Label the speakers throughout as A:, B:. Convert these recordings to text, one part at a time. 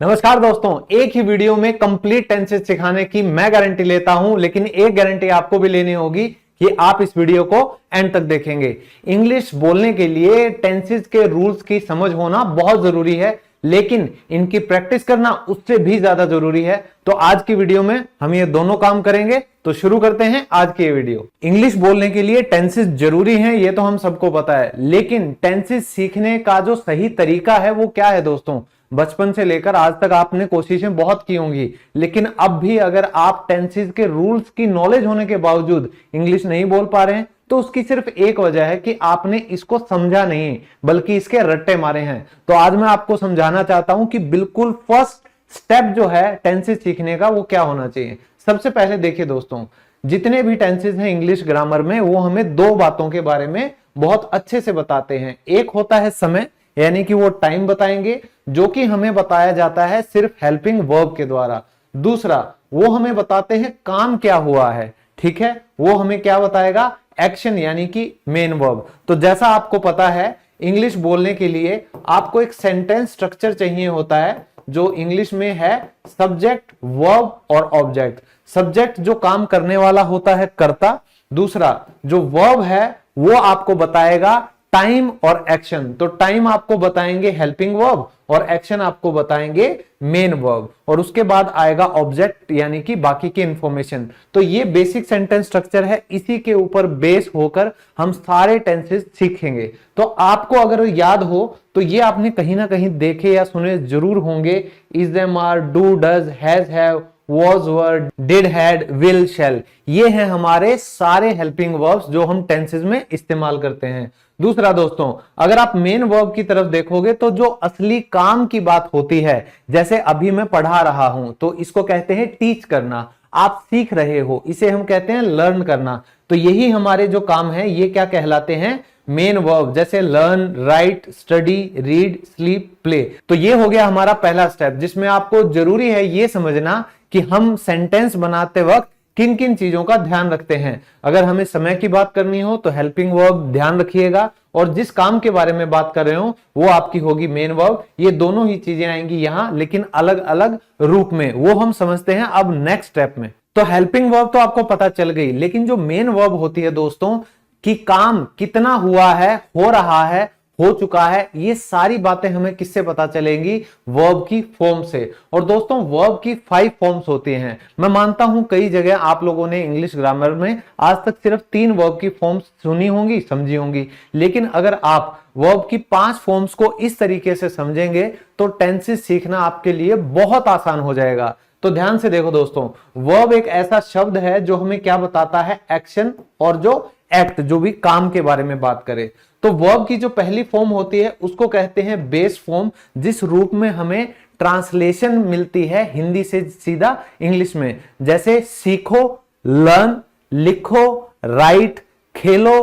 A: नमस्कार दोस्तों, एक ही वीडियो में कंप्लीट टेंसेस सिखाने की मैं गारंटी लेता हूं, लेकिन एक गारंटी आपको भी लेनी होगी कि आप इस वीडियो को एंड तक देखेंगे। इंग्लिश बोलने के लिए टेंसेस के रूल्स की समझ होना बहुत जरूरी है, लेकिन इनकी प्रैक्टिस करना उससे भी ज्यादा जरूरी है। तो आज की वीडियो में हम ये दोनों काम करेंगे। तो शुरू करते हैं आज की ये वीडियो। इंग्लिश बोलने के लिए टेंसेस जरूरी हैं, ये तो हम सबको पता है, लेकिन टेंसेस सीखने का जो सही तरीका है वो क्या है दोस्तों? बचपन से लेकर आज तक आपने कोशिशें बहुत की होंगी, लेकिन अब भी अगर आप टेंसेस के रूल्स की नॉलेज होने के बावजूद इंग्लिश नहीं बोल पा रहे हैं तो उसकी सिर्फ एक वजह है कि आपने इसको समझा नहीं, बल्कि इसके रट्टे मारे हैं। तो आज मैं आपको समझाना चाहता हूं कि बिल्कुल फर्स्ट स्टेप जो है टेंसेस सीखने का वो क्या होना चाहिए। सबसे पहले देखिए दोस्तों, जितने भी टेंसेस हैं इंग्लिश ग्रामर में वो हमें दो बातों के बारे में बहुत अच्छे से बताते हैं। एक होता है समय, यानी कि वो टाइम बताएंगे जो कि हमें बताया जाता है सिर्फ हेल्पिंग वर्ब के द्वारा। दूसरा, वो हमें बताते हैं काम क्या हुआ है, ठीक है, वो हमें क्या बताएगा? एक्शन, यानी कि मेन वर्ब। तो जैसा आपको पता है, इंग्लिश बोलने के लिए आपको एक सेंटेंस स्ट्रक्चर चाहिए होता है जो इंग्लिश में है सब्जेक्ट, वर्ब और ऑब्जेक्ट। सब्जेक्ट जो काम करने वाला होता है कर्ता, दूसरा जो वर्ब है वो आपको बताएगा टाइम और एक्शन। तो टाइम आपको बताएंगे हेल्पिंग वर्ब और एक्शन आपको बताएंगे मेन वर्ब, और उसके बाद आएगा ऑब्जेक्ट यानी कि बाकी की इंफॉर्मेशन। तो ये बेसिक सेंटेंस स्ट्रक्चर है, इसी के ऊपर बेस होकर हम सारे टेंसेस सीखेंगे। तो आपको अगर याद हो तो ये आपने कहीं ना कहीं देखे या सुने जरूर होंगे। Is, them, are, do, does, has, have, was, were, did, had, will, shall। ये हैं हमारे सारे हेल्पिंग वर्ब्स जो हम टेंसेस में इस्तेमाल करते हैं। दूसरा दोस्तों, अगर आप मेन वर्ब की तरफ देखोगे तो जो असली काम की बात होती है, जैसे अभी मैं पढ़ा रहा हूं तो इसको कहते हैं टीच करना। आप सीख रहे हो, इसे हम कहते हैं लर्न करना। तो यही हमारे जो काम है ये क्या कहलाते हैं? Main verb. जैसे learn, write, study, read, sleep, play. तो ये हो गया हमारा पहला स्टेप, जिसमें आपको जरूरी है ये समझना कि हम सेंटेंस बनाते वक्त किन किन चीजों का ध्यान रखते हैं। अगर हमें समय की बात करनी हो तो हेल्पिंग वर्ब ध्यान रखिएगा, और जिस काम के बारे में बात कर रहे हो वो आपकी होगी मेन वर्ब। ये दोनों ही चीजें आएंगी यहां, लेकिन अलग अलग रूप में, वो हम समझते हैं अब नेक्स्ट स्टेप में। तो हेल्पिंग वर्ब तो आपको पता चल गई, लेकिन जो मेन वर्ब होती है दोस्तों, कि काम कितना हुआ है, हो रहा है, हो चुका है, ये सारी बातें हमें किससे पता चलेंगी? वर्ब की फॉर्म से। और दोस्तों, वर्ब की 5 फॉर्म्स होती हैं। मैं मानता हूं कई जगह आप लोगों ने इंग्लिश ग्रामर में आज तक सिर्फ 3 वर्ब की फॉर्म्स सुनी होंगी, समझी होंगी, लेकिन अगर आप वर्ब की 5 फॉर्म्स को इस तरीके से समझेंगे तो टेंसेस सीखना आपके लिए बहुत आसान हो जाएगा। तो ध्यान से देखो दोस्तों, वर्ब एक ऐसा शब्द है जो हमें क्या बताता है? एक्शन और जो एक्ट, जो भी काम के बारे में बात करें। तो वर्ब की जो पहली फॉर्म होती है उसको कहते हैं बेस फॉर्म, जिस रूप में हमें ट्रांसलेशन मिलती है हिंदी से सीधा इंग्लिश में। जैसे सीखो, लर्न, लिखो, राइट, खेलो,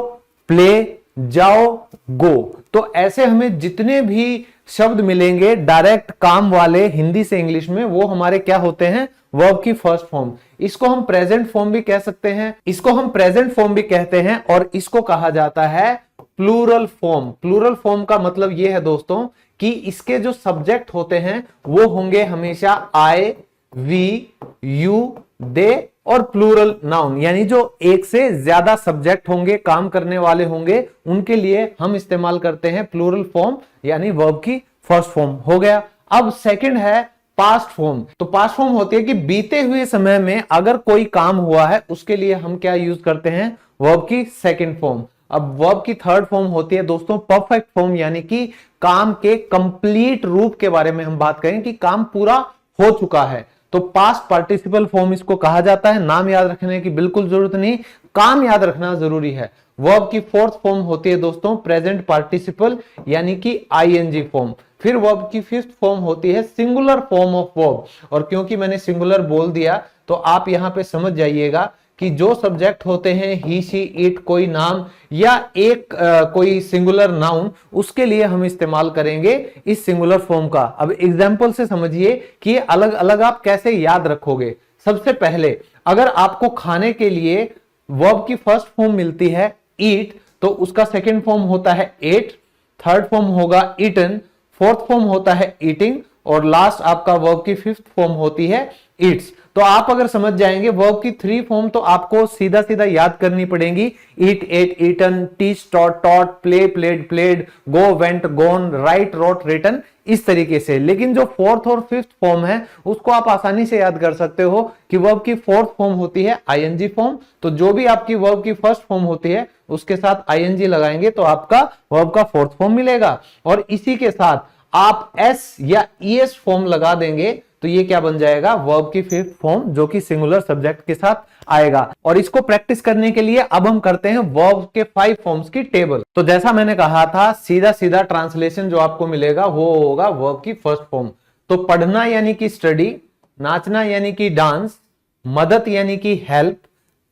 A: प्ले, जाओ, गो। तो ऐसे हमें जितने भी शब्द मिलेंगे डायरेक्ट काम वाले हिंदी से इंग्लिश में, वो हमारे क्या होते हैं? वर्ब की फर्स्ट फॉर्म। इसको हम प्रेजेंट फॉर्म भी कह सकते हैं, इसको हम प्रेजेंट फॉर्म भी कहते हैं, और इसको कहा जाता है प्लूरल फॉर्म। प्लूरल फॉर्म का मतलब यह है दोस्तों कि इसके जो सब्जेक्ट होते हैं वो होंगे हमेशा आई, वी, यू, दे और प्लूरल नाउन, यानी जो एक से ज्यादा सब्जेक्ट होंगे, काम करने वाले होंगे, उनके लिए हम इस्तेमाल करते हैं प्लूरल फॉर्म, यानी वर्ब की फर्स्ट फॉर्म हो गया। अब सेकंड है पास्ट फॉर्म। तो पास्ट फॉर्म होती है कि बीते हुए समय में अगर कोई काम हुआ है उसके लिए हम क्या यूज करते हैं? वर्ब की सेकंड फॉर्म। अब वर्ब की थर्ड फॉर्म होती है दोस्तों परफेक्ट फॉर्म, यानी कि काम के कंप्लीट रूप के बारे में हम बात करें कि काम पूरा हो चुका है। तो पास्ट पार्टिसिपल फॉर्म इसको कहा जाता है। नाम याद रखने की बिल्कुल जरूरत नहीं, काम याद रखना जरूरी है। वर्ब की फोर्थ फॉर्म होती है दोस्तों प्रेजेंट पार्टिसिपल, यानी कि आईएनजी फॉर्म। फिर वर्ब की फिफ्थ फॉर्म होती है सिंगुलर फॉर्म ऑफ वर्ब। और क्योंकि मैंने सिंगुलर बोल दिया तो आप यहां पे समझ जाइएगा कि जो सब्जेक्ट होते हैं ही, शी, इट, कोई नाम या एक कोई सिंगुलर नाउन, उसके लिए हम इस्तेमाल करेंगे इस सिंगुलर फॉर्म का। अब एग्जांपल से समझिए कि अलग अलग आप कैसे याद रखोगे। सबसे पहले, अगर आपको खाने के लिए वर्ब की फर्स्ट फॉर्म मिलती है ईट, तो उसका सेकंड फॉर्म होता है एट, थर्ड फॉर्म होगा ईटन, फोर्थ फॉर्म होता है ईटिंग और लास्ट आपका वर्ब की फिफ्थ फॉर्म होती है ईट्स। तो आप अगर समझ जाएंगे वर्ब की 3 फॉर्म तो आपको सीधा सीधा याद करनी पड़ेगी। Eat, ate, eaten, teach, taught, taught, play, played, played, go, went, gone, write, wrote, written, इस तरीके से। लेकिन जो फोर्थ और फिफ्थ फॉर्म है उसको आप आसानी से याद कर सकते हो कि वर्ब की फोर्थ फॉर्म होती है आईएनजी फॉर्म। तो जो भी आपकी वर्ब की फर्स्ट फॉर्म होती है उसके साथ आईएनजी लगाएंगे तो आपका वर्ब का फोर्थ फॉर्म मिलेगा। और इसी के साथ आप एस या ईएस फॉर्म लगा देंगे तो ये क्या बन जाएगा, वर्ब की फिफ्थ फॉर्म, जो कि सिंगुलर सब्जेक्ट के साथ आएगा। और इसको प्रैक्टिस करने के लिए अब हम करते हैं वर्ब के 5 फॉर्म्स की टेबल। तो जैसा मैंने कहा था सीधा सीधा ट्रांसलेशन जो आपको मिलेगा वो होगा वर्ब की फर्स्ट फॉर्म। तो पढ़ना यानी कि स्टडी, नाचना यानी कि डांस, मदद यानी कि हेल्प,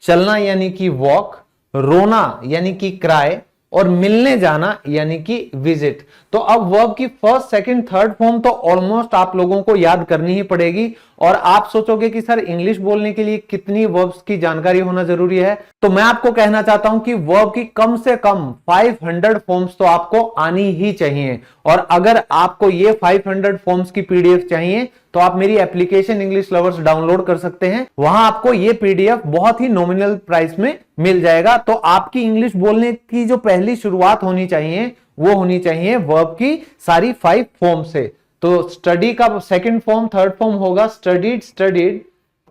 A: चलना यानी कि वॉक, रोना यानी कि क्राई और मिलने जाना यानी कि विजिट। तो अब वर्ब की फर्स्ट, सेकंड, थर्ड फॉर्म तो ऑलमोस्ट आप लोगों को याद करनी ही पड़ेगी। और आप सोचोगे कि सर इंग्लिश बोलने के लिए कितनी वर्ब्स की जानकारी होना जरूरी है, तो मैं आपको कहना चाहता हूं कि वर्ब की कम से कम 500 फॉर्म्स तो आपको आनी ही चाहिए। और अगर आपको ये 500 फॉर्म्स की पीडीएफ चाहिए तो आप मेरी एप्लीकेशन इंग्लिश लवर्स डाउनलोड कर सकते हैं। वहां आपको ये पीडीएफ बहुत ही नॉमिनल प्राइस में मिल जाएगा। तो आपकी इंग्लिश बोलने की जो पहली शुरुआत होनी चाहिए वो होनी चाहिए वर्ब की सारी 5 फॉर्म से। तो स्टडी का सेकंड फॉर्म, थर्ड फॉर्म होगा studied, studied,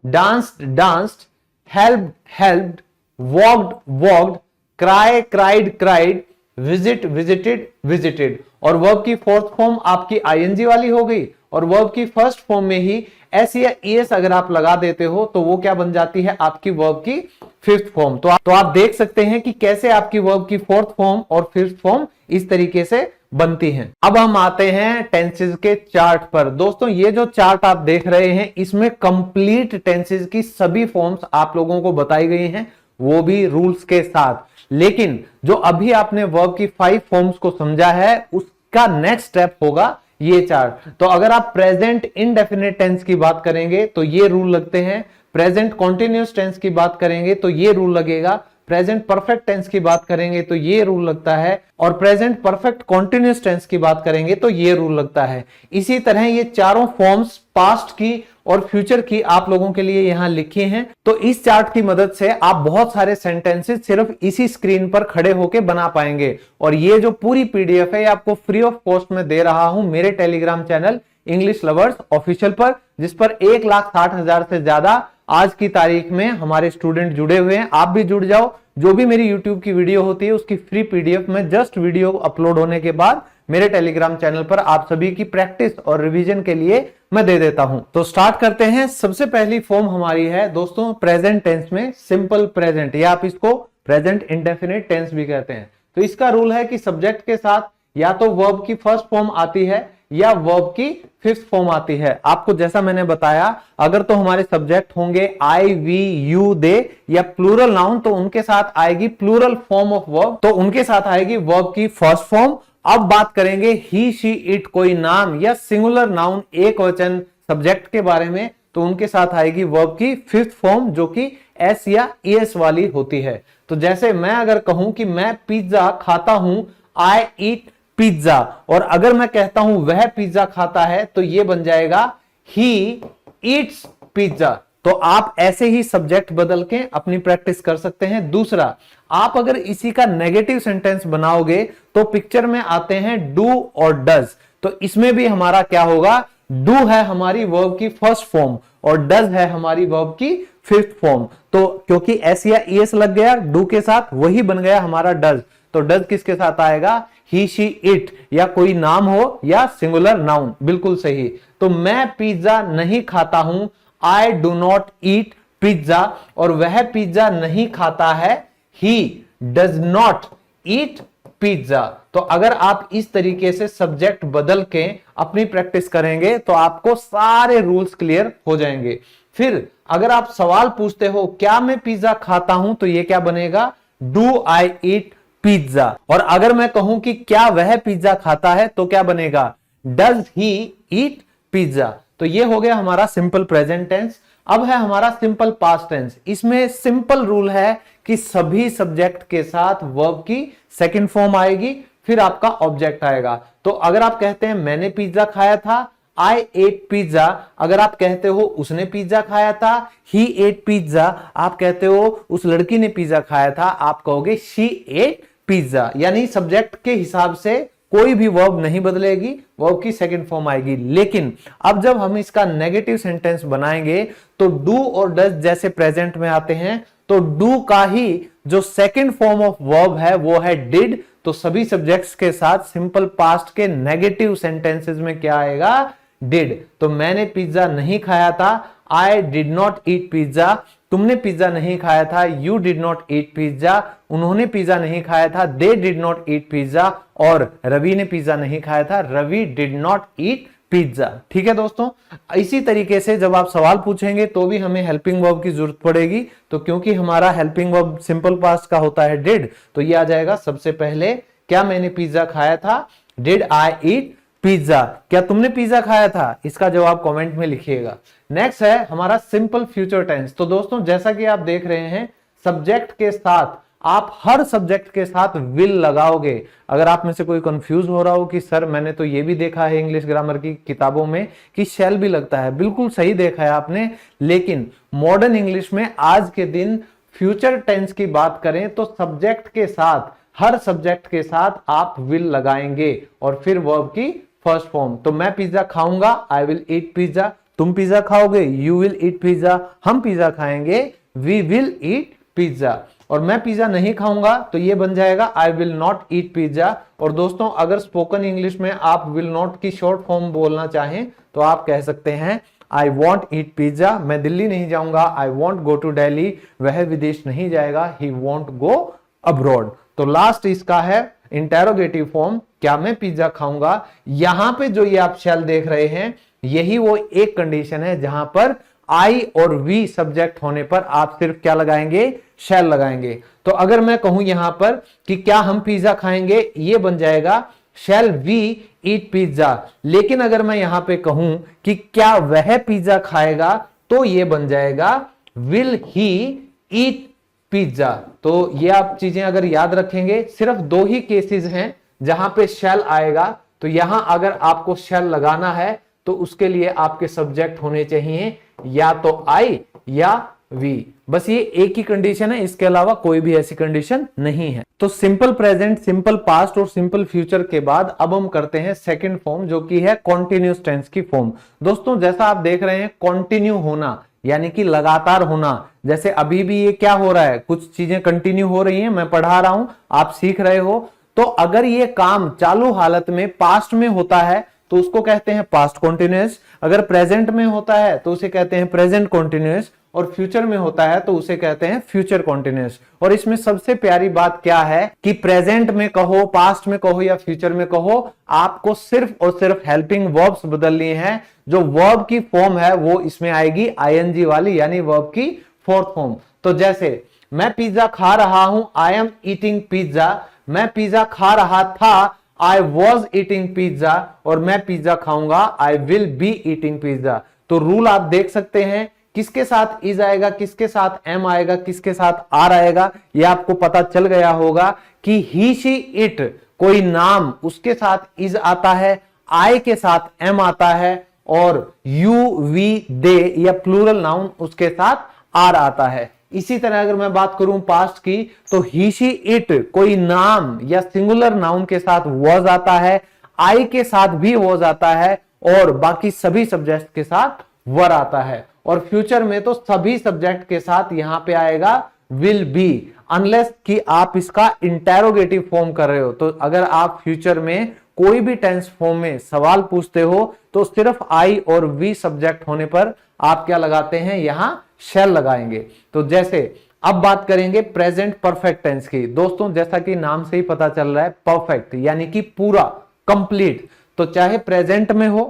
A: danced, danced, helped, helped, walked, walked, cry, cried, cried, visit, visited, visited. और वर्ब की फोर्थ फॉर्म आपकी आईएनजी वाली हो गई। और वर्ब की फर्स्ट फॉर्म में ही एस या ईएस अगर आप लगा देते हो तो वो क्या बन जाती है, आपकी वर्ब की फिफ्थ फॉर्म। तो आप देख सकते हैं कि कैसे आपकी वर्ब की फोर्थ फॉर्म और फिफ्थ फॉर्म इस तरीके से बनती हैं। अब हम आते हैं टेंसेस के चार्ट पर। दोस्तों ये जो चार्ट आप देख रहे हैं इसमें कंप्लीट टेंसेस की सभी फॉर्म्स आप लोगों को बताई गई हैं, वो भी रूल्स के साथ। लेकिन जो अभी आपने वर्ब की 5 फॉर्म्स को समझा है उसका नेक्स्ट स्टेप होगा ये चार्ट। तो अगर आप प्रेजेंट इंडेफिनिट टेंस की बात करेंगे तो ये रूल लगते हैं, प्रेजेंट कॉन्टिन्यूअस टेंस की बात करेंगे तो ये रूल लगेगा, प्रेजेंट परफेक्ट टेंस की बात करेंगे तो ये रूल लगता है, और प्रेजेंट परफेक्ट कॉन्टिन्यूअस टेंस की बात करेंगे तो ये रूल लगता है। इसी तरह ये चारों फॉर्म्स पास्ट की और फ्यूचर की आप लोगों के लिए यहां लिखी हैं। तो इस चार्ट की मदद से आप बहुत सारे सेंटेंसेस सिर्फ इसी स्क्रीन पर खड़े होकर बना पाएंगे। और ये जो पूरी पीडीएफ है ये आपको फ्री ऑफ कॉस्ट में दे रहा हूं मेरे Telegram channel English lovers official पर, जिस पर 1,60,000 से ज्यादा आज की तारीख में हमारे स्टूडेंट जुड़े हुए हैं। आप भी जुड़ जाओ। जो भी मेरी YouTube की वीडियो होती है उसकी फ्री पीडीएफ में जस्ट वीडियो अपलोड होने के बाद मेरे टेलीग्राम चैनल पर आप सभी की प्रैक्टिस और रिवीजन के लिए मैं दे देता हूं। तो स्टार्ट करते हैं। सबसे पहली फॉर्म हमारी है दोस्तों प्रेजेंट टेंस में सिंपल प्रेजेंट, या आप इसको प्रेजेंट इंडेफिनिट टेंस भी कहते हैं। तो इसका रूल है कि सब्जेक्ट के साथ या तो वर्ब की फर्स्ट फॉर्म आती है या वर्ब की फिफ्थ फॉर्म आती है। आपको जैसा मैंने बताया अगर तो हमारे सब्जेक्ट होंगे आई, वी, यू, दे या प्लूरल नाउन तो उनके साथ आएगी प्लूरल फॉर्म ऑफ वर्ब, तो उनके साथ आएगी वर्ब की फर्स्ट फॉर्म। अब बात करेंगे ही, शी, इट कोई नाम या सिंगुलर नाउन एक वचन सब्जेक्ट के बारे में तो उनके साथ आएगी वर्ब की फिफ्थ फॉर्म जो कि एस या ईएस वाली होती है। तो जैसे मैं अगर कहूं कि मैं पिज्जा खाता हूं, आई ईट पिज्जा, और अगर मैं कहता हूं वह पिज्जा खाता है तो यह बन जाएगा ही ईट्स पिज्जा। तो आप ऐसे ही सब्जेक्ट बदल के अपनी प्रैक्टिस कर सकते हैं। दूसरा, आप अगर इसी का नेगेटिव सेंटेंस बनाओगे तो पिक्चर में आते हैं डू और डज। तो इसमें भी हमारा क्या होगा, डू है हमारी वर्ब की फर्स्ट फॉर्म और डज है हमारी वर्ब की फिफ्थ फॉर्म। तो क्योंकि एस या ईएस लग गया डू के साथ, वही बन गया हमारा डज। तो डज किसके साथ आएगा, ही, शी, इट, या कोई नाम हो या सिंगुलर नाउन। बिल्कुल सही। तो मैं पिज्जा नहीं खाता हूं, I do not eat pizza, और वह पिज्जा नहीं खाता है, he does not eat pizza. तो अगर आप इस तरीके से सब्जेक्ट बदल के अपनी प्रैक्टिस करेंगे तो आपको सारे रूल्स क्लियर हो जाएंगे। फिर अगर आप सवाल पूछते हो क्या मैं पिज्जा खाता हूं तो ये क्या बनेगा, डू आई ईट पिज्जा। और अगर मैं कहूं कि क्या वह पिज्जा खाता है तो क्या बनेगा, डज ही ईट पिज्जा। तो ये हो गया हमारा सिंपल प्रेजेंट टेंस। अब है हमारा सिंपल पास्ट टेंस। इसमें सिंपल रूल है कि सभी सब्जेक्ट के साथ वर्ब की सेकंड फॉर्म आएगी, फिर आपका ऑब्जेक्ट आएगा। तो अगर आप कहते हैं मैंने पिज्जा खाया था, आई एट पिज्जा, अगर आप कहते हो उसने पिज्जा खाया था, ही एट पिज्जा, आप कहते हो उस लड़की ने पिज्जा खाया था, आप कहोगे शी एट पिज्जा। यानी सब्जेक्ट के हिसाब से कोई भी वर्ब नहीं बदलेगी, वर्ब की सेकंड फॉर्म आएगी। लेकिन अब जब हम इसका नेगेटिव सेंटेंस बनाएंगे तो डू और डज जैसे प्रेजेंट में आते हैं, तो डू का ही जो सेकंड फॉर्म ऑफ वर्ब है वो है डिड। तो सभी सब्जेक्ट्स के साथ सिंपल पास्ट के नेगेटिव सेंटेंसेस में क्या आएगा, डिड। तो मैंने पिज्जा नहीं खाया था, I did not eat pizza. तुमने पिज्जा नहीं खाया था, you did not eat pizza. उन्होंने पिज्जा नहीं खाया था, they did not eat pizza. और रवि ने पिज्जा नहीं खाया था, Ravi did not eat pizza. ठीक है दोस्तों, इसी तरीके से जब आप सवाल पूछेंगे तो भी हमें हेल्पिंग वर्ब की जरूरत पड़ेगी। तो क्योंकि हमारा हेल्पिंग वर्ब सिंपल पास्ट का होता है डिड, तो ये आ जाएगा सबसे पहले, क्या मैंने पिज्जा खाया था, डिड आई ईट पिज्जा। क्या तुमने पिज्जा खाया था, इसका जवाब कमेंट में लिखिएगा। नेक्स्ट है हमारा सिंपल फ्यूचर टेंस। तो दोस्तों जैसा कि आप देख रहे हैं, सब्जेक्ट के साथ आप हर सब्जेक्ट के साथ विल लगाओगे। अगर आप में से कोई कंफ्यूज हो रहा हो कि सर मैंने तो ये भी देखा है इंग्लिश ग्रामर की किताबों में कि शैल भी लगता है, बिल्कुल सही देखा है आपने। लेकिन मॉडर्न इंग्लिश में आज के दिन फ्यूचर टेंस की बात करें तो सब्जेक्ट के साथ, हर सब्जेक्ट के साथ आप विल लगाएंगे और फिर वर्ब की फर्स्ट फॉर्म। तो मैं पिज्जा खाऊंगा, आई विल ईट पिज्जा। तुम पिज्जा खाओगे, यू विल ईट पिज्जा। हम पिज्जा खाएंगे, वी विल ईट पिज्जा। और मैं पिज्जा नहीं खाऊंगा तो ये बन जाएगा I will not eat pizza. और दोस्तों अगर स्पोकन इंग्लिश में आप विल नॉट की शॉर्ट फॉर्म बोलना चाहें तो आप कह सकते हैं आई वॉन्ट ईट पिज्जा। मैं दिल्ली नहीं जाऊंगा, I won't go to Delhi. वह विदेश नहीं जाएगा, ही वॉन्ट गो अब्रॉड। तो लास्ट इसका है इंटेरोगेटिव फॉर्म, क्या मैं पिज्जा खाऊंगा। यहां पे जो ये आप शैल देख रहे हैं, यही वो एक कंडीशन है जहां पर आई और वी सब्जेक्ट होने पर आप सिर्फ क्या लगाएंगे, शैल लगाएंगे। तो अगर मैं कहूं यहां पर कि क्या हम पिज्जा खाएंगे, ये बन जाएगा शैल वी ईट पिज्जा। लेकिन अगर मैं यहां पे कहूं कि क्या वह पिज्जा खाएगा, तो ये बन जाएगा विल ही ईट पिज्जा। तो ये आप चीजें अगर याद रखेंगे, सिर्फ दो ही केसेस हैं जहां पे शैल आएगा। तो यहां अगर आपको शैल लगाना है तो उसके लिए आपके सब्जेक्ट होने चाहिए या तो आई या वी। बस ये एक ही कंडीशन है, इसके अलावा कोई भी ऐसी कंडीशन नहीं है। तो सिंपल प्रेजेंट, सिंपल पास्ट और सिंपल फ्यूचर के बाद अब हम करते हैं सेकंड फॉर्म, जो कि है कॉन्टिन्यूस टेंस की फॉर्म। दोस्तों जैसा आप देख रहे हैं, कॉन्टिन्यू होना यानी कि लगातार होना। जैसे अभी भी ये क्या हो रहा है, कुछ चीजें कंटिन्यू हो रही हैं, मैं पढ़ा रहा हूं, आप सीख रहे हो। तो अगर ये काम चालू हालत में पास्ट में होता है तो उसको कहते हैं पास्ट कॉन्टिन्यूअस। अगर प्रेजेंट में होता है तो उसे कहते हैं प्रेजेंट कॉन्टिन्यूअस। और फ्यूचर में होता है तो उसे कहते हैं फ्यूचर कॉन्टिन्यूअस। और इसमें सबसे प्यारी बात क्या है कि प्रेजेंट में कहो, पास्ट में कहो या फ्यूचर में कहो, आपको सिर्फ और सिर्फ हेल्पिंग वर्ब्स बदलनी है। जो वर्ब की फॉर्म है वो इसमें आएगी आईएनजी वाली, यानी वर्ब की फोर्थ फॉर्म। तो जैसे मैं पिज्जा खा रहा हूं, आई एम ईटिंग पिज्जा। मैं पिज्जा खा रहा था, आई वॉज ईटिंग पिज्जा। और मैं पिज्जा खाऊंगा, I will be eating pizza. तो रूल आप देख सकते हैं, किसके साथ इज आएगा, किसके साथ एम आएगा, किसके साथ आर आएगा, ये आपको पता चल गया होगा कि ही शी इट, कोई नाम उसके साथ इज आता है, आई के साथ एम आता है, और यू वी दे या प्लूरल नाउन उसके साथ आर आता है। इसी तरह अगर मैं बात करूं पास्ट की, तो ही शी इट कोई नाम या सिंगुलर नाउन के साथ वॉज आता है, आई के साथ भी वॉज आता है, और बाकी सभी सब्जेक्ट के साथ वर आता है। और फ्यूचर में तो सभी सब्जेक्ट के साथ यहां पे आएगा विल बी, अनलेस कि आप इसका इंटेरोगेटिव फॉर्म कर रहे हो। तो अगर आप फ्यूचर में कोई भी टेंस फॉर्म में सवाल पूछते हो तो सिर्फ आई और वी सब्जेक्ट होने पर आप क्या लगाते हैं, यहां शैल लगाएंगे। तो जैसे अब बात करेंगे प्रेजेंट परफेक्ट टेंस की। दोस्तों जैसा कि नाम से ही पता चल रहा है, परफेक्ट यानी कि पूरा, कंप्लीट। तो चाहे प्रेजेंट में हो,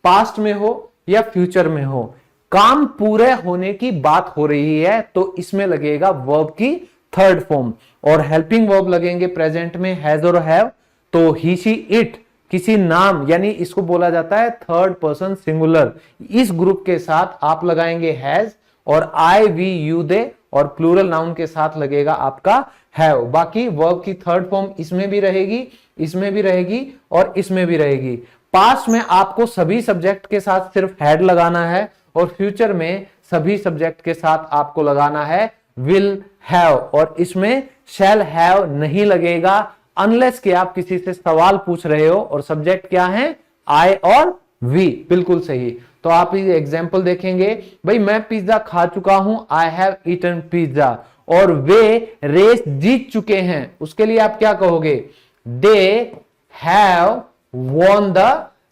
A: पास्ट में हो या फ्यूचर में हो, काम पूरे होने की बात हो रही है तो इसमें लगेगा वर्ब की थर्ड फॉर्म। और हेल्पिंग वर्ब लगेंगे प्रेजेंट में हैज और हैव। तो ही शी इट किसी नाम, यानी इसको बोला जाता है थर्ड पर्सन सिंगुलर, इस ग्रुप के साथ आप लगाएंगे हैज, और आई वी यू दे, और प्लूरल नाउन के साथ लगेगा आपका हैव। बाकी वर्ब की थर्ड फॉर्म इसमें भी रहेगी, इसमें भी रहेगी और इसमें भी रहेगी। पास्ट में आपको सभी सब्जेक्ट के साथ सिर्फ हैड लगाना है और फ्यूचर में सभी सब्जेक्ट के साथ आपको लगाना है विल हैव, और इसमें शैल हैव नहीं लगेगा अनलेस कि आप किसी से सवाल पूछ रहे हो और सब्जेक्ट क्या है, आई और वी। बिल्कुल सही। तो आप ये एग्जाम्पल देखेंगे, भाई मैं पिज्जा खा चुका हूं, आई हैव ईटन पिज्जा, और वे रेस जीत चुके हैं, उसके लिए आप क्या कहोगे, they have won the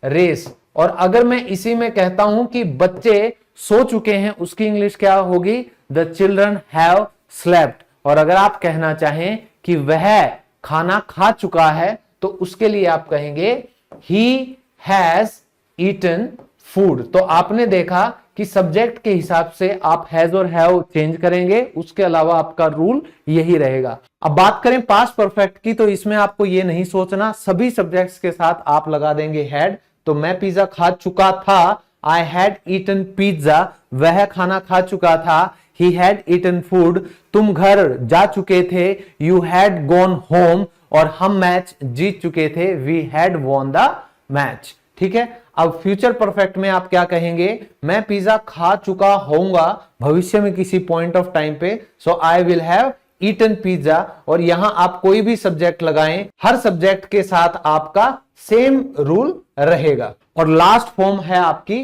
A: race. और अगर मैं इसी में कहता हूं कि बच्चे सो चुके हैं, उसकी इंग्लिश क्या होगी, द चिल्ड्रन हैव स्लेप्ट। और अगर आप कहना चाहें कि वह खाना खा चुका है, तो उसके लिए आप कहेंगे ही हैज ईटन फूड। तो आपने देखा कि सब्जेक्ट के हिसाब से आप हैज और हैव चेंज करेंगे, उसके अलावा आपका रूल यही रहेगा। अब बात करें पास्ट परफेक्ट की, तो इसमें आपको ये नहीं सोचना, सभी सब्जेक्ट्स के साथ आप लगा देंगे हैड। तो मैं पिज्जा खा चुका था, आई हैड ईटन पिज्जा, वह खाना खा चुका था, ही हैड ईटन फूड, तुम घर जा चुके थे, यू हैड गॉन होम, और हम मैच जीत चुके थे, we had won the match. ठीक है। अब फ्यूचर परफेक्ट में आप क्या कहेंगे, मैं पिज्जा खा चुका होऊंगा भविष्य में किसी पॉइंट ऑफ टाइम पे, so I will have eaten pizza, और यहां आप कोई भी सब्जेक्ट लगाएं, हर सब्जेक्ट के साथ आपका सेम रूल रहेगा। और लास्ट फॉर्म है आपकी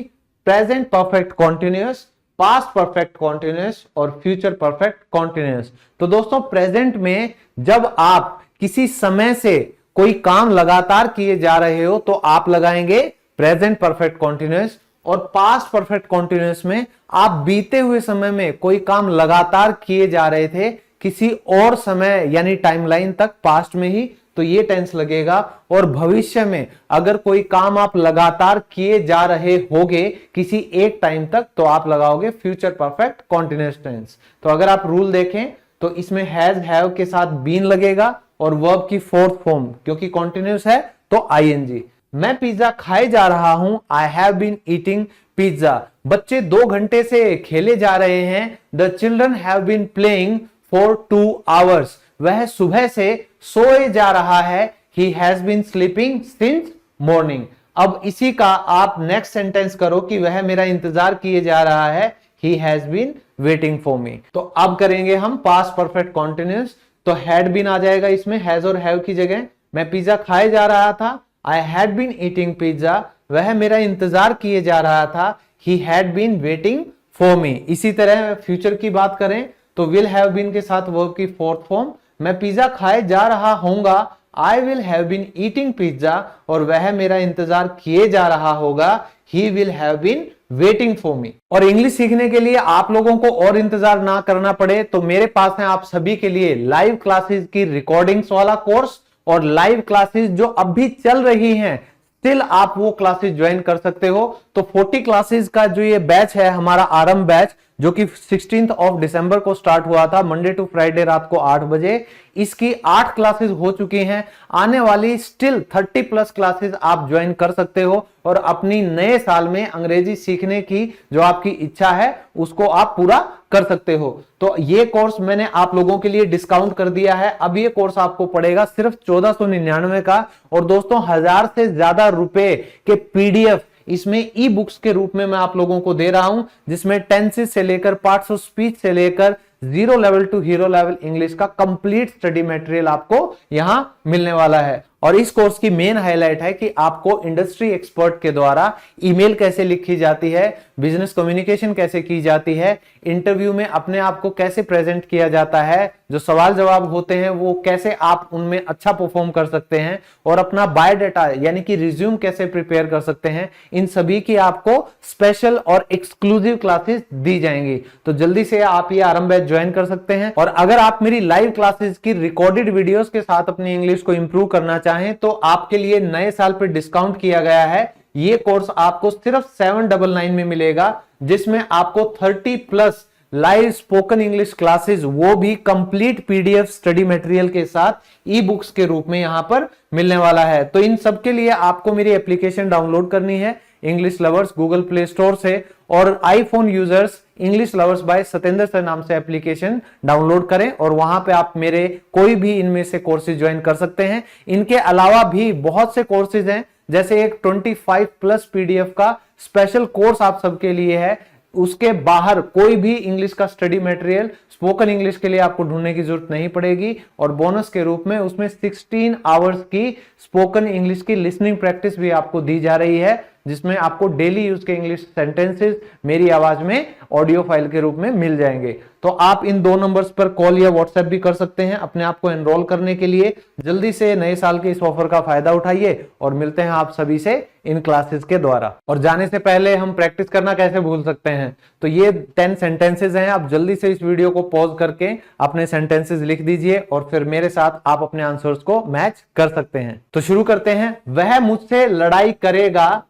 A: present perfect continuous, past perfect continuous और फ्यूचर परफेक्ट कॉन्टिन्यूअस। तो दोस्तों प्रेजेंट में जब आप किसी समय से कोई काम लगातार किए जा रहे हो तो आप लगाएंगे प्रेजेंट परफेक्ट कॉन्टिन्यूअस, और पास्ट परफेक्ट कॉन्टिन्यूअस में आप बीते हुए समय में कोई काम लगातार किए जा रहे थे किसी और समय यानी टाइमलाइन तक पास्ट में ही, तो ये टेंस लगेगा। और भविष्य में अगर कोई काम आप लगातार किए जा रहे होगे किसी एक टाइम तक, तो आप लगाओगे फ्यूचर परफेक्ट कॉन्टिन्यूअस टेंस। तो अगर आप रूल देखें तो इसमें हैज हैव के साथ बीन लगेगा, और वर्ब की फोर्थ फॉर्म क्योंकि कॉन्टिन्यूअस है तो आईएनजी। मैं पिज्जा खाए जा रहा हूं, I have been eating pizza. बच्चे 2 घंटे से खेले जा रहे हैं, the children have been playing for 2 hours. वह सुबह से सोए जा रहा है, he has been sleeping since morning. अब इसी का आप नेक्स्ट सेंटेंस करो कि वह मेरा इंतजार किए जा रहा है, he has been waiting for me. तो अब करेंगे हम पास्ट परफेक्ट कॉन्टिन्यूअस। तो हैड बीन आ जाएगा इसमें हैज और हैव की जगह। मैं पिज्जा खाए जा रहा था, I had been eating pizza, वह मेरा इंतजार किए जा रहा था, he had been waiting for me. इसी तरह फ्यूचर की बात करें तो विल हैव बीन के साथ वर्ब की फोर्थ फॉर्म, मैं पिज्जा खाए जा रहा होऊंगा, I will have been eating pizza, और वह मेरा इंतजार किए जा रहा होगा, he will have been waiting for me. और इंग्लिश सीखने के लिए आप लोगों को और इंतजार ना करना पड़े तो मेरे पास है आप सभी के लिए लाइव क्लासेस की रिकॉर्डिंग्स वाला कोर्स, और लाइव क्लासेस जो अब भी चल रही हैं स्टिल आप वो क्लासेस ज्वाइन कर सकते हो। तो 40 क्लासेस का जो ये बैच है हमारा आरंभ बैच, जो कि 16 दिसंबर को स्टार्ट हुआ था, मंडे टू फ्राइडे रात को 8 बजे, इसकी 8 क्लासेस हो चुकी हैं। आने वाली स्टिल 30+ क्लासेस आप ज्वाइन कर सकते हो और अपनी नए साल में अंग्रेजी सीखने की जो आपकी इच्छा है उसको आप पूरा कर सकते हो। तो ये कोर्स मैंने आप लोगों के लिए डिस्काउंट कर दिया है। अब ये कोर्स आपको पड़ेगा सिर्फ 1499 का, और दोस्तों 1000 से ज्यादा रुपए के पीडीएफ इसमें ई बुक्स के रूप में मैं आप लोगों को दे रहा हूं, जिसमें टेंसेस से लेकर पार्ट्स ऑफ स्पीच से लेकर 0 level to hero level English का कंप्लीट स्टडी मटेरियल आपको यहां मिलने वाला है। और इस कोर्स की मेन हाईलाइट है कि आपको इंडस्ट्री एक्सपर्ट के द्वारा ईमेल कैसे लिखी जाती है, बिजनेस कम्युनिकेशन कैसे की जाती है, इंटरव्यू में अपने आप को कैसे प्रेजेंट किया जाता है, जो सवाल जवाब होते हैं वो कैसे आप उनमें अच्छा परफॉर्म कर सकते हैं, और अपना बायोडाटा यानी कि रिज्यूम कैसे प्रिपेयर कर सकते हैं, इन सभी की आपको स्पेशल और एक्सक्लूसिव क्लासेस दी जाएंगी। तो जल्दी से आप ये आरंभ बैच ज्वाइन कर सकते हैं। और अगर आप मेरी लाइव क्लासेस की रिकॉर्डेड वीडियोस के साथ अपनी इंग्लिश को इंप्रूव करना चाहें तो आपके लिए नए साल पे डिस्काउंट किया गया है। ये कोर्स आपको सिर्फ 799 में मिलेगा, जिसमें आपको 30+ लाइव स्पोकन इंग्लिश क्लासेस, वो भी कंप्लीट पीडीएफ स्टडी मटेरियल के साथ ई बुक्स के रूप में यहां पर मिलने वाला है। तो इन सब के लिए आपको मेरी एप्लीकेशन डाउनलोड करनी है English lovers Google Play Store से, और iPhone users English lovers by Satendra sir नाम से एप्लीकेशन डाउनलोड करें, और वहां पे आप मेरे कोई भी इनमें से कोर्सेज ज्वाइन कर सकते हैं। इनके अलावा भी बहुत से कोर्सेज हैं जैसे एक 25+ PDF का स्पेशल कोर्स आप सबके लिए है, उसके बाहर कोई भी इंग्लिश का स्टडी मटेरियल स्पोकन इंग्लिश के लिए आपको ढूंढने की जरूरत नहीं पड़ेगी। और बोनस के रूप में उसमें 16 आवर्स की स्पोकन इंग्लिश की लिसनिंग प्रैक्टिस भी आपको दी जा रही है, जिसमें आपको डेली यूज के इंग्लिश सेंटेंसेस मेरी आवाज में ऑडियो फाइल के रूप में मिल जाएंगे। तो आप इन 2 नंबर्स पर कॉल या व्हाट्सएप भी कर सकते हैं अपने आप को एनरोल करने के लिए। जल्दी से नए साल के इस ऑफर का फायदा उठाइए और मिलते हैं आप सभी से इन क्लासेस के द्वारा। और जाने से पहले हम प्रैक्टिस करना कैसे भूल सकते हैं, तो ये 10 सेंटेंसेस हैं। आप जल्दी से इस वीडियो को पॉज करके अपने सेंटेंसेस लिख दीजिए और फिर मेरे साथ आप अपने आंसर्स को मैच कर सकते हैं। तो शुरू करते हैं। वह मुझसे लड़ाई करेगा,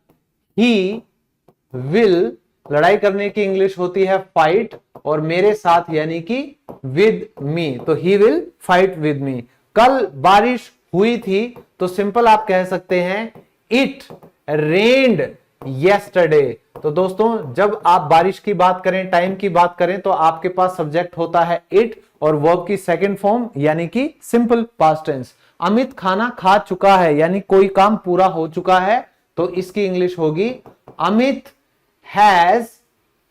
A: ही विल, लड़ाई करने की इंग्लिश होती है फाइट, और मेरे साथ यानी कि विद मी, तो he will fight with me. कल बारिश हुई थी, तो सिंपल आप कह सकते हैं इट रेन्ड येस्टरडे। तो दोस्तों जब आप बारिश की बात करें, टाइम की बात करें, तो आपके पास सब्जेक्ट होता है इट और वर्ब की सेकंड फॉर्म यानी कि सिंपल पास्ट टेंस। अमित खाना खा चुका है यानी कोई काम पूरा हो चुका है, तो इसकी इंग्लिश होगी अमित हैज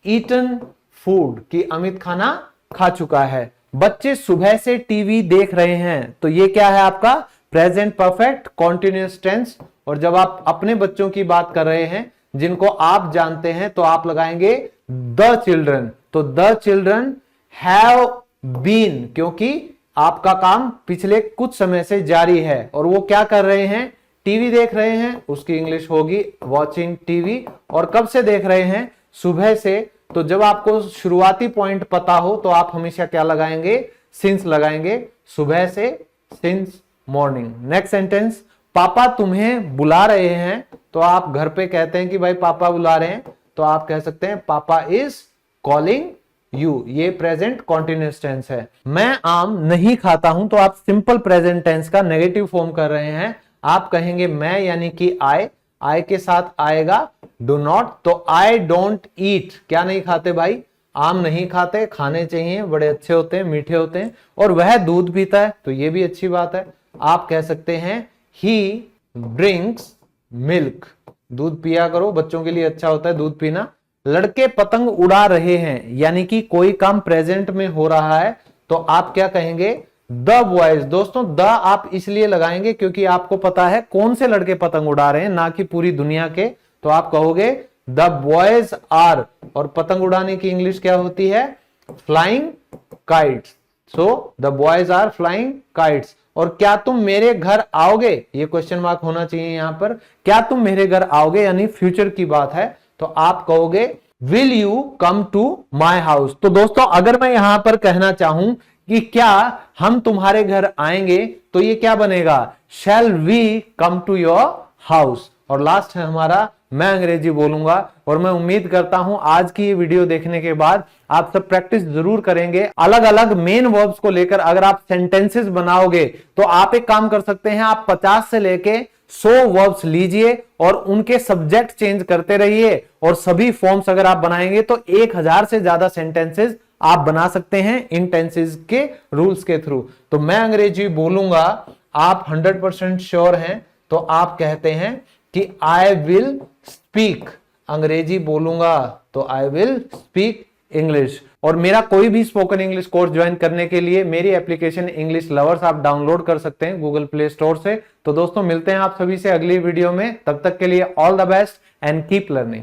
A: ईटन फूड, कि अमित खाना खा चुका है। बच्चे सुबह से टीवी देख रहे हैं, तो ये क्या है आपका प्रेजेंट परफेक्ट कॉन्टिन्यूअस टेंस। और जब आप अपने बच्चों की बात कर रहे हैं जिनको आप जानते हैं, तो आप लगाएंगे द चिल्ड्रन, तो द चिल्ड्रन हैव बीन, क्योंकि आपका काम पिछले कुछ समय से जारी है और वो क्या कर रहे हैं, टीवी देख रहे हैं, उसकी इंग्लिश होगी वॉचिंग टीवी। और कब से देख रहे हैं, सुबह से। तो जब आपको शुरुआती पॉइंट पता हो तो आप हमेशा क्या लगाएंगे, सिंस लगाएंगे, सुबह से, सिंस मॉर्निंग। नेक्स्ट सेंटेंस, पापा तुम्हें बुला रहे हैं, तो आप घर पे कहते हैं कि भाई पापा बुला रहे हैं, तो आप कह सकते हैं पापा इज कॉलिंग यू, ये प्रेजेंट कॉन्टिन्यूअस टेंस है। मैं आम नहीं खाता हूं, तो आप सिंपल प्रेजेंट टेंस का नेगेटिव फॉर्म कर रहे हैं, आप कहेंगे मैं यानी कि आई के साथ आएगा डू नॉट, तो आई डोंट ईट, क्या नहीं खाते भाई, आम नहीं खाते, खाने चाहिए, बड़े अच्छे होते हैं, मीठे होते हैं। और वह दूध पीता है, तो ये भी अच्छी बात है, आप कह सकते हैं ही ड्रिंक्स मिल्क, दूध पिया करो, बच्चों के लिए अच्छा होता है दूध पीना। लड़के पतंग उड़ा रहे हैं यानी कि कोई काम प्रेजेंट में हो रहा है, तो आप क्या कहेंगे, द बॉयज। दोस्तों द आप इसलिए लगाएंगे क्योंकि आपको पता है कौन से लड़के पतंग उड़ा रहे हैं, ना कि पूरी दुनिया के, तो आप कहोगे द बॉयज आर, और पतंग उड़ाने की इंग्लिश क्या होती है, flying kites, so the boys are flying kites. और क्या तुम मेरे घर आओगे, ये क्वेश्चन मार्क होना चाहिए यहां पर, क्या तुम मेरे घर आओगे यानी फ्यूचर की बात है, तो आप कहोगे will you come to my house. तो दोस्तों अगर मैं यहां पर कहना चाहूं कि क्या हम तुम्हारे घर आएंगे, तो ये क्या बनेगा, shall we come to your house. और लास्ट है हमारा, मैं अंग्रेजी बोलूंगा। और मैं उम्मीद करता हूं आज की ये वीडियो देखने के बाद आप सब प्रैक्टिस जरूर करेंगे। अलग अलग मेन वर्ब्स को लेकर अगर आप सेंटेंसेस बनाओगे, तो आप एक काम कर सकते हैं, आप 50 से लेके 100 वर्ब्स लीजिए और उनके सब्जेक्ट चेंज करते रहिए, और सभी फॉर्म्स अगर आप बनाएंगे तो 1000 से ज्यादा सेंटेंसेस आप बना सकते हैं इन टेंसेस के रूल्स के थ्रू। तो मैं अंग्रेजी बोलूंगा, आप 100% श्योर हैं, तो आप कहते हैं कि आई विल स्पीक, अंग्रेजी बोलूंगा तो आई विल स्पीक इंग्लिश। और मेरा कोई भी स्पोकन इंग्लिश कोर्स ज्वाइन करने के लिए मेरी एप्लीकेशन इंग्लिश लवर्स आप डाउनलोड कर सकते हैं गूगल प्ले स्टोर से। तो दोस्तों मिलते हैं आप सभी से अगली वीडियो में, तब तक के लिए all the best and keep learning.